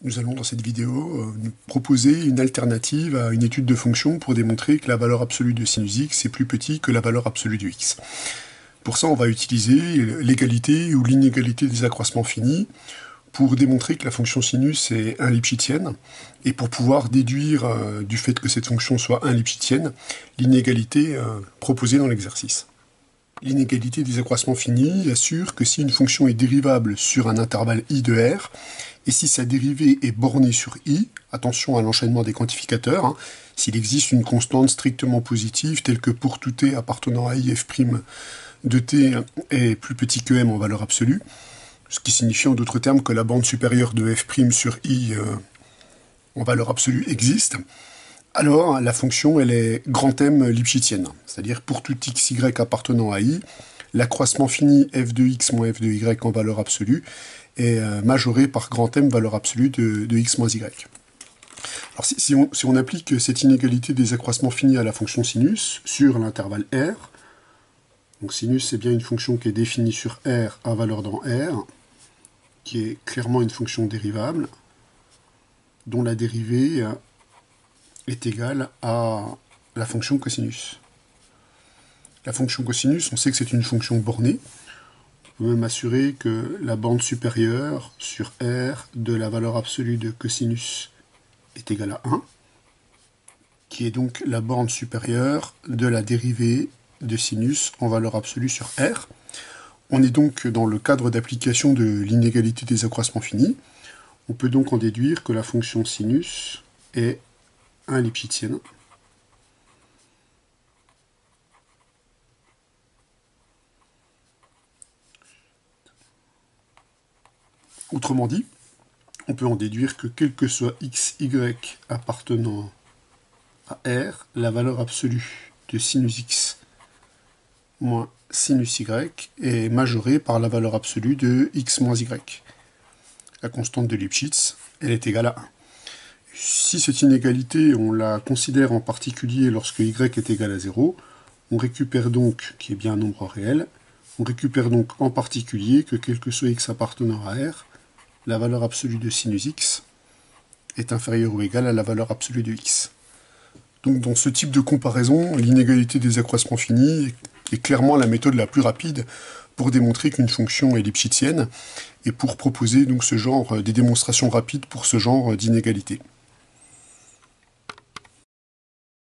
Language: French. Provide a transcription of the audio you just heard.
Nous allons dans cette vidéo nous proposer une alternative à une étude de fonction pour démontrer que la valeur absolue de sinus x est plus petit que la valeur absolue de x. Pour ça, on va utiliser l'égalité ou l'inégalité des accroissements finis pour démontrer que la fonction sinus est 1 Lipschitzienne et pour pouvoir déduire du fait que cette fonction soit 1 Lipschitzienne l'inégalité proposée dans l'exercice. L'inégalité des accroissements finis assure que si une fonction est dérivable sur un intervalle i de r, et si sa dérivée est bornée sur i, attention à l'enchaînement des quantificateurs, s'il existe une constante strictement positive, telle que pour tout t appartenant à i f' de t est plus petit que m en valeur absolue, ce qui signifie en d'autres termes que la bande supérieure de f' sur i en valeur absolue existe, alors la fonction elle est grand M Lipschitzienne, c'est-à-dire pour tout xy appartenant à i, l'accroissement fini f de x moins f de y en valeur absolue est majoré par grand M valeur absolue de x moins y. Alors si on applique cette inégalité des accroissements finis à la fonction sinus sur l'intervalle r, donc sinus c'est bien une fonction qui est définie sur r à valeur dans r, qui est clairement une fonction dérivable, dont la dérivée est égale à la fonction cosinus. La fonction cosinus, on sait que c'est une fonction bornée. On peut même assurer que la bande supérieure sur R de la valeur absolue de cosinus est égale à 1, qui est donc la borne supérieure de la dérivée de sinus en valeur absolue sur R. On est donc dans le cadre d'application de l'inégalité des accroissements finis. On peut donc en déduire que la fonction sinus est 1 Lipschitzienne. Autrement dit, on peut en déduire que quel que soit x, y appartenant à R, la valeur absolue de sinus x moins sinus y est majorée par la valeur absolue de x moins y. La constante de Lipschitz, elle est égale à 1. Si cette inégalité, on la considère en particulier lorsque y est égal à 0, on récupère donc, qui est bien un nombre réel, on récupère donc en particulier que quel que soit x appartenant à R, la valeur absolue de sinus x est inférieure ou égale à la valeur absolue de x. Donc dans ce type de comparaison, l'inégalité des accroissements finis est clairement la méthode la plus rapide pour démontrer qu'une fonction est lipschitzienne et pour proposer donc ce genre des démonstrations rapides pour ce genre d'inégalité.